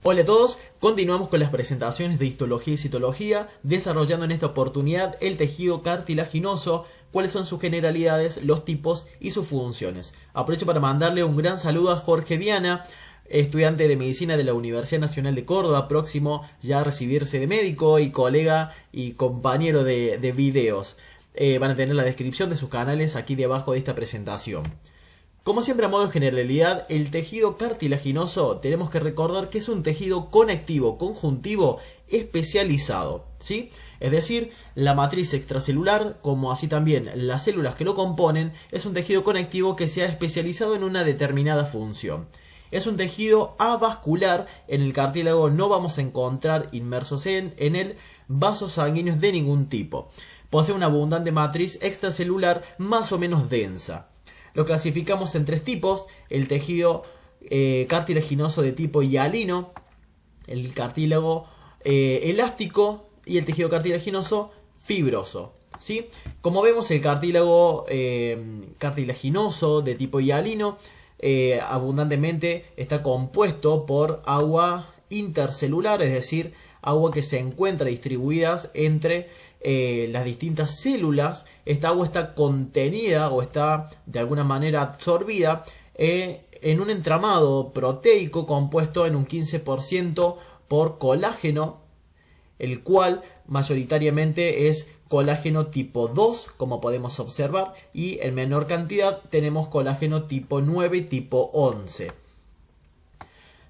Hola a todos, continuamos con las presentaciones de histología y citología, desarrollando en esta oportunidad el tejido cartilaginoso, cuáles son sus generalidades, los tipos y sus funciones. Aprovecho para mandarle un gran saludo a Jorge Viana, estudiante de medicina de la Universidad Nacional de Córdoba, próximo ya a recibirse de médico y colega y compañero de videos. Van a tener la descripción de sus canales aquí debajo de esta presentación. Como siempre, a modo de generalidad, el tejido cartilaginoso tenemos que recordar que es un tejido conectivo, conjuntivo, especializado, ¿sí? Es decir, la matriz extracelular, como así también las células que lo componen, es un tejido conectivo que se ha especializado en una determinada función. Es un tejido avascular, en el cartílago no vamos a encontrar inmersos en él vasos sanguíneos de ningún tipo. Posee una abundante matriz extracelular más o menos densa. Lo clasificamos en tres tipos: el tejido cartilaginoso de tipo hialino, el cartílago elástico y el tejido cartilaginoso fibroso, ¿sí? Como vemos, el cartílago cartilaginoso de tipo hialino abundantemente está compuesto por agua intercelular, es decir, agua que se encuentra distribuida entre las distintas células. Esta agua está contenida o está de alguna manera absorbida en un entramado proteico compuesto en un 15% por colágeno, el cual mayoritariamente es colágeno tipo 2, como podemos observar, y en menor cantidad tenemos colágeno tipo 9 y tipo 11.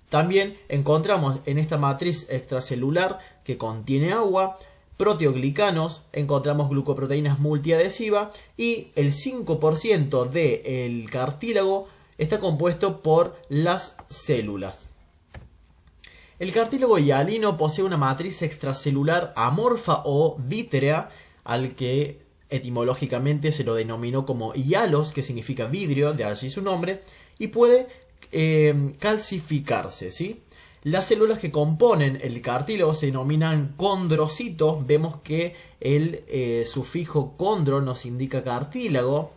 También encontramos en esta matriz extracelular que contiene agua proteoglicanos, encontramos glucoproteínas multiadhesivas y el 5% del cartílago está compuesto por las células. El cartílago hialino posee una matriz extracelular amorfa o vítrea, al que etimológicamente se lo denominó como hialos, que significa vidrio, de allí su nombre, y puede calcificarse, ¿sí? Las células que componen el cartílago se denominan condrocitos. Vemos que el sufijo condro nos indica cartílago.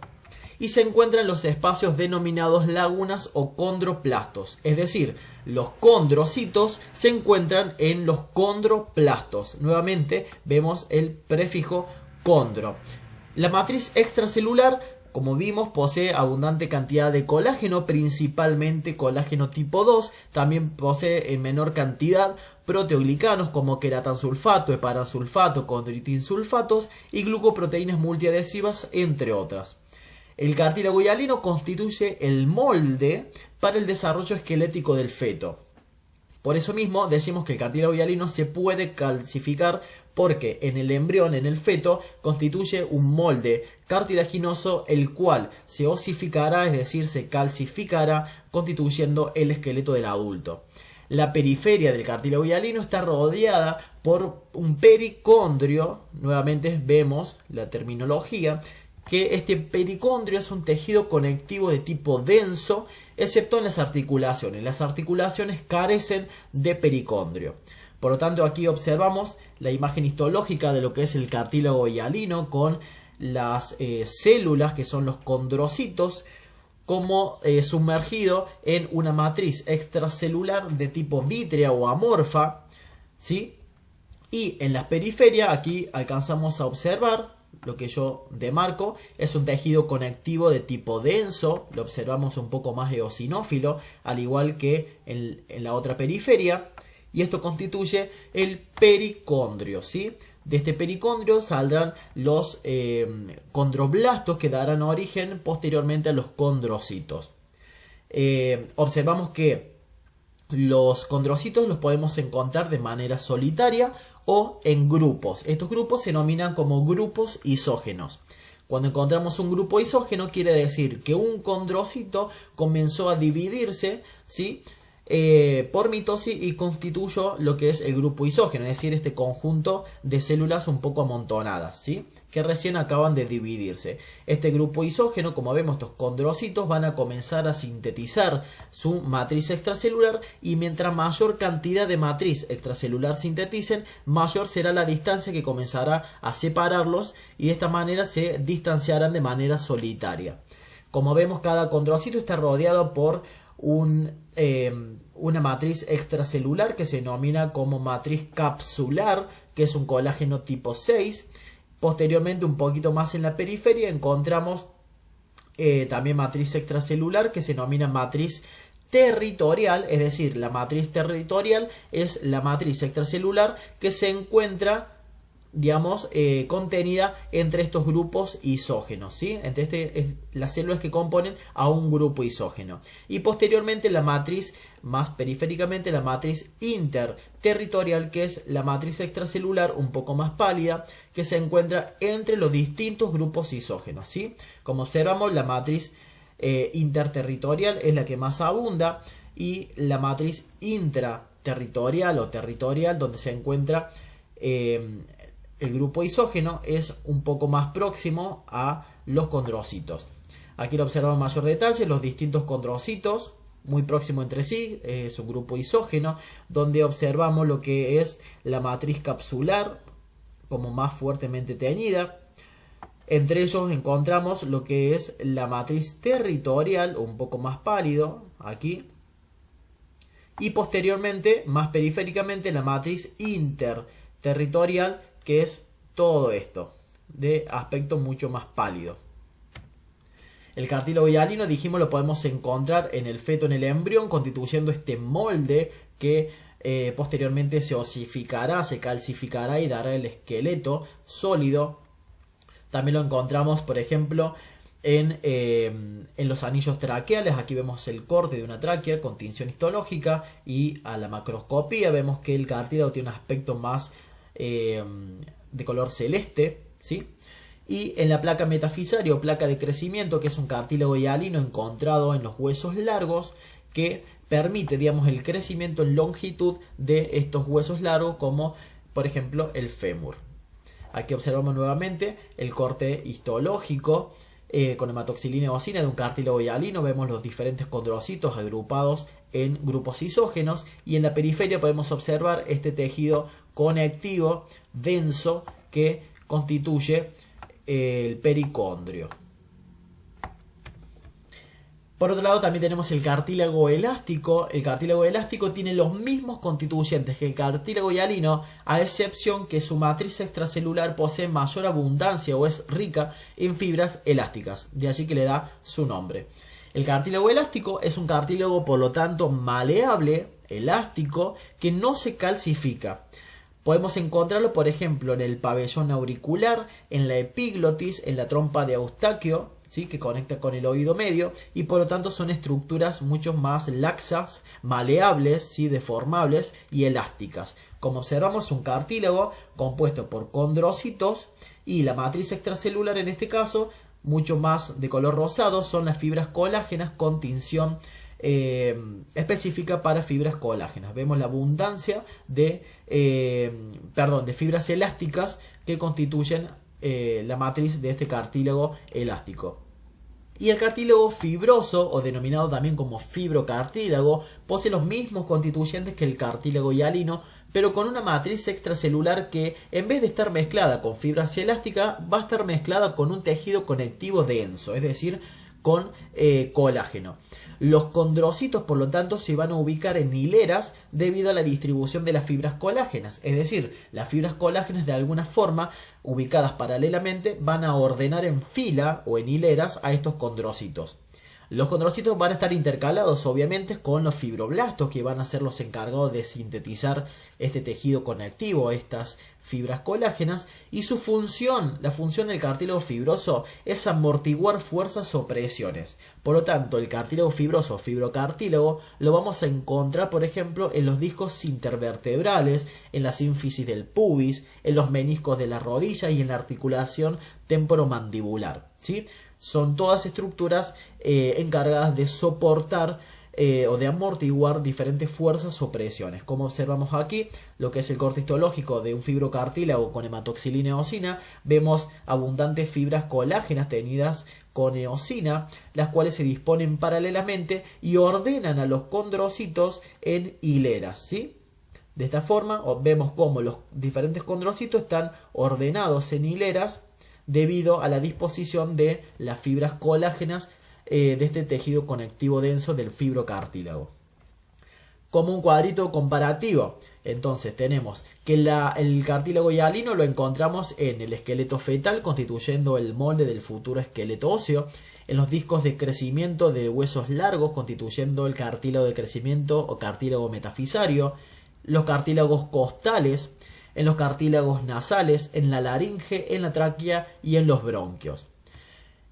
Y se encuentran en los espacios denominados lagunas o condroplastos. Es decir, los condrocitos se encuentran en los condroplastos. Nuevamente vemos el prefijo condro. La matriz extracelular, como vimos, posee abundante cantidad de colágeno, principalmente colágeno tipo 2. También posee en menor cantidad proteoglicanos como queratansulfato, heparansulfato, condroitinsulfatos y glucoproteínas multiadhesivas, entre otras. El cartílago hialino constituye el molde para el desarrollo esquelético del feto. Por eso mismo decimos que el cartílago hialino se puede calcificar, porque en el embrión, en el feto, constituye un molde cartilaginoso, el cual se osificará, es decir, se calcificará, constituyendo el esqueleto del adulto. La periferia del cartílago hialino está rodeada por un pericondrio. Nuevamente vemos la terminología, que este pericondrio es un tejido conectivo de tipo denso, excepto en las articulaciones. Las articulaciones carecen de pericondrio. Por lo tanto, aquí observamos la imagen histológica de lo que es el cartílago hialino, con las células, que son los condrocitos, como sumergido en una matriz extracelular de tipo vítrea o amorfa, ¿sí? Y en la periferia, aquí alcanzamos a observar lo que yo demarco, es un tejido conectivo de tipo denso. Lo observamos un poco más eosinófilo, al igual que en la otra periferia, y esto constituye el pericondrio, ¿sí? De este pericondrio saldrán los condroblastos, que darán origen posteriormente a los condrocitos. Observamos que los condrocitos los podemos encontrar de manera solitaria o en grupos. Estos grupos se denominan como grupos isógenos. Cuando encontramos un grupo isógeno, quiere decir que un condrocito comenzó a dividirse, ¿sí?, por mitosis, y constituyó lo que es el grupo isógeno, es decir, este conjunto de células un poco amontonadas, ¿sí?, que recién acaban de dividirse. Este grupo isógeno, como vemos, estos condrocitos van a comenzar a sintetizar su matriz extracelular, y mientras mayor cantidad de matriz extracelular sinteticen, mayor será la distancia que comenzará a separarlos, y de esta manera se distanciarán de manera solitaria. Como vemos, cada condrocito está rodeado por una matriz extracelular que se denomina como matriz capsular, que es un colágeno tipo 6. Posteriormente, un poquito más en la periferia, encontramos también matriz extracelular que se denomina matriz territorial, es decir, la matriz territorial es la matriz extracelular que se encuentra, digamos, contenida entre estos grupos isógenos, ¿sí? Entre las células que componen a un grupo isógeno. Y posteriormente la matriz, más periféricamente, la matriz interterritorial, que es la matriz extracelular un poco más pálida, que se encuentra entre los distintos grupos isógenos, ¿sí? Como observamos, la matriz interterritorial es la que más abunda, y la matriz intraterritorial o territorial, donde se encuentra el grupo isógeno, es un poco más próximo a los condrocitos. Aquí lo observamos en mayor detalle, los distintos condrocitos muy próximos entre sí, es un grupo isógeno, donde observamos lo que es la matriz capsular como más fuertemente teñida. Entre ellos encontramos lo que es la matriz territorial, un poco más pálido, aquí. Y posteriormente, más periféricamente, la matriz interterritorial, que es todo esto, de aspecto mucho más pálido. El cartílago hialino, dijimos, lo podemos encontrar en el feto, en el embrión, constituyendo este molde que posteriormente se osificará, se calcificará y dará el esqueleto sólido. También lo encontramos, por ejemplo, en los anillos traqueales. Aquí vemos el corte de una tráquea con tinción histológica, y a la macroscopía vemos que el cartílago tiene un aspecto más de color celeste, ¿sí? Y en la placa metafisaria o placa de crecimiento, que es un cartílago hialino encontrado en los huesos largos, que permite, digamos, el crecimiento en longitud de estos huesos largos, como por ejemplo el fémur. Aquí observamos nuevamente el corte histológico con hematoxilina y eosina de un cartílago hialino. Vemos los diferentes condrocitos agrupados en grupos isógenos, y en la periferia podemos observar este tejido conectivo denso que constituye el pericondrio. Por otro lado, también tenemos el cartílago elástico. El cartílago elástico tiene los mismos constituyentes que el cartílago hialino, a excepción que su matriz extracelular posee mayor abundancia o es rica en fibras elásticas, de allí que le da su nombre. El cartílago elástico es un cartílago, por lo tanto, maleable, elástico, que no se calcifica. Podemos encontrarlo, por ejemplo, en el pabellón auricular, en la epiglotis, en la trompa de Eustaquio, ¿sí?, que conecta con el oído medio, y por lo tanto son estructuras mucho más laxas, maleables, ¿sí?, deformables y elásticas. Como observamos, es un cartílago compuesto por condrocitos, y la matriz extracelular, en este caso, mucho más de color rosado, son las fibras colágenas con tinción específica para fibras colágenas. Vemos la abundancia de fibras elásticas que constituyen la matriz de este cartílago elástico. Y el cartílago fibroso, o denominado también como fibrocartílago, posee los mismos constituyentes que el cartílago hialino, pero con una matriz extracelular que, en vez de estar mezclada con fibras elásticas, va a estar mezclada con un tejido conectivo denso, es decir, con colágeno. Los condrocitos, por lo tanto, se van a ubicar en hileras debido a la distribución de las fibras colágenas. Es decir, las fibras colágenas, de alguna forma, ubicadas paralelamente, van a ordenar en fila o en hileras a estos condrocitos. Los condrocitos van a estar intercalados, obviamente, con los fibroblastos, que van a ser los encargados de sintetizar este tejido conectivo, estas fibras colágenas, y su función, la función del cartílago fibroso, es amortiguar fuerzas o presiones. Por lo tanto, el cartílago fibroso o fibrocartílago lo vamos a encontrar, por ejemplo, en los discos intervertebrales, en la sínfisis del pubis, en los meniscos de la rodilla y en la articulación temporomandibular, ¿sí? Son todas estructuras encargadas de soportar o de amortiguar diferentes fuerzas o presiones. Como observamos aquí, lo que es el corte histológico de un fibrocartílago con hematoxilina y eosina, vemos abundantes fibras colágenas teñidas con eosina, las cuales se disponen paralelamente y ordenan a los condrocitos en hileras, ¿sí? De esta forma vemos cómo los diferentes condrocitos están ordenados en hileras debido a la disposición de las fibras colágenas de este tejido conectivo denso del fibrocartílago. como un cuadrito comparativo. Entonces tenemos que el cartílago hialino lo encontramos en el esqueleto fetal, constituyendo el molde del futuro esqueleto óseo, en los discos de crecimiento de huesos largos, constituyendo el cartílago de crecimiento o cartílago metafisario, los cartílagos costales, en los cartílagos nasales, en la laringe, en la tráquea y en los bronquios.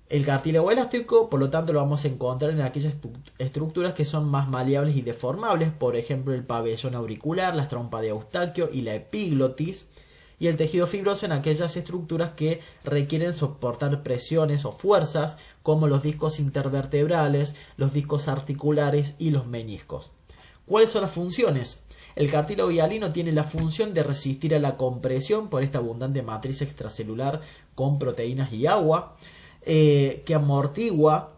El cartílago elástico, por lo tanto, lo vamos a encontrar en aquellas estructuras que son más maleables y deformables, por ejemplo, el pabellón auricular, la trompa de Eustaquio y la epiglotis, y el tejido fibroso en aquellas estructuras que requieren soportar presiones o fuerzas, como los discos intervertebrales, los discos articulares y los meniscos. ¿Cuáles son las funciones? El cartílago hialino tiene la función de resistir a la compresión por esta abundante matriz extracelular con proteínas y agua, que amortigua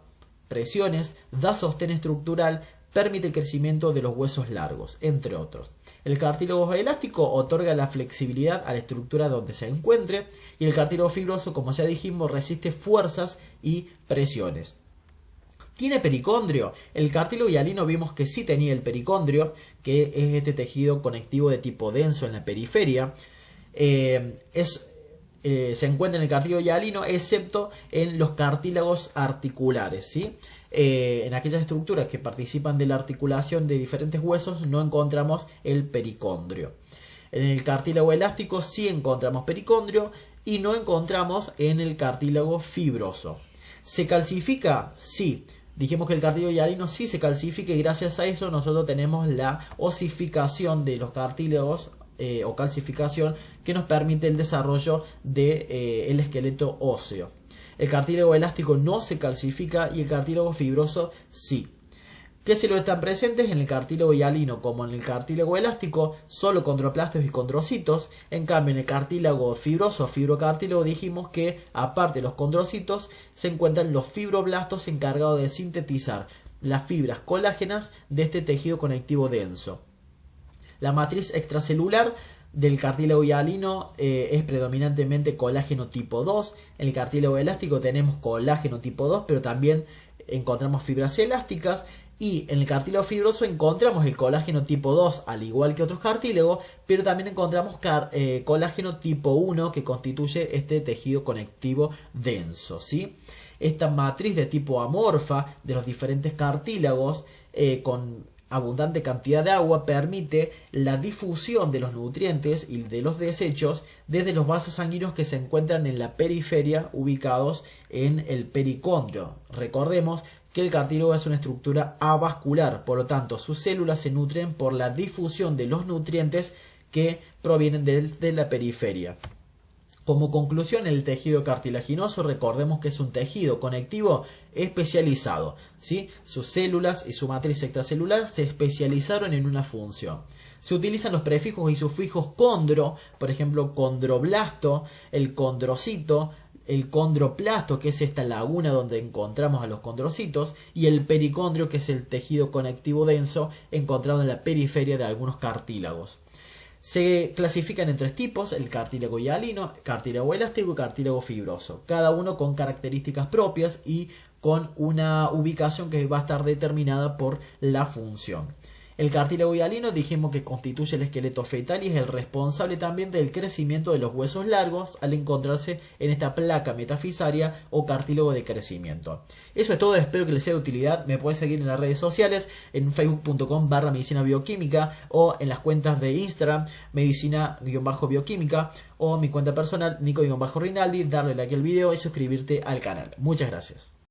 presiones, da sostén estructural, permite el crecimiento de los huesos largos, entre otros. El cartílago elástico otorga la flexibilidad a la estructura donde se encuentre, y el cartílago fibroso, como ya dijimos, resiste fuerzas y presiones. ¿Tiene pericondrio? El cartílago hialino vimos que sí tenía el pericondrio, que es este tejido conectivo de tipo denso en la periferia. Se encuentra en el cartílago hialino, excepto en los cartílagos articulares, ¿sí? En aquellas estructuras que participan de la articulación de diferentes huesos no encontramos el pericondrio. En el cartílago elástico sí encontramos pericondrio y no encontramos en el cartílago fibroso. ¿Se calcifica? Sí. Dijimos que el cartílago hialino sí se calcifica y gracias a eso nosotros tenemos la osificación de los cartílagos o calcificación que nos permite el desarrollo del esqueleto óseo. El cartílago elástico no se calcifica y el cartílago fibroso sí. ¿Qué células están presentes en el cartílago hialino como en el cartílago elástico? Solo condroplastos y condrocitos. En cambio, en el cartílago fibroso o fibrocartílago dijimos que aparte de los condrocitos se encuentran los fibroblastos encargados de sintetizar las fibras colágenas de este tejido conectivo denso. La matriz extracelular del cartílago hialino es predominantemente colágeno tipo 2. En el cartílago elástico tenemos colágeno tipo 2, pero también encontramos fibras elásticas. Y en el cartílago fibroso encontramos el colágeno tipo 2, al igual que otros cartílagos, pero también encontramos colágeno tipo 1, que constituye este tejido conectivo denso, ¿sí? Esta matriz de tipo amorfa de los diferentes cartílagos con abundante cantidad de agua permite la difusión de los nutrientes y de los desechos desde los vasos sanguíneos que se encuentran en la periferia, ubicados en el pericondrio. Recordemos que el cartílago es una estructura avascular, por lo tanto sus células se nutren por la difusión de los nutrientes que provienen de la periferia. Como conclusión, el tejido cartilaginoso, recordemos que es un tejido conectivo especializado, ¿sí? Sus células y su matriz extracelular se especializaron en una función. Se utilizan los prefijos y sufijos condro, por ejemplo, condroblasto, el condrocito, el condroplasto, que es esta laguna donde encontramos a los condrocitos, y el pericondrio, que es el tejido conectivo denso encontrado en la periferia de algunos cartílagos. Se clasifican en tres tipos: el cartílago hialino, cartílago elástico y cartílago fibroso, cada uno con características propias y con una ubicación que va a estar determinada por la función. El cartílago hialino dijimos que constituye el esqueleto fetal y es el responsable también del crecimiento de los huesos largos al encontrarse en esta placa metafisaria o cartílago de crecimiento. Eso es todo, espero que les sea de utilidad. Me puedes seguir en las redes sociales, en facebook.com/medicina bioquímica o en las cuentas de Instagram medicina-bioquímica o mi cuenta personal Nico-Rinaldi, darle like al video y suscribirte al canal. Muchas gracias.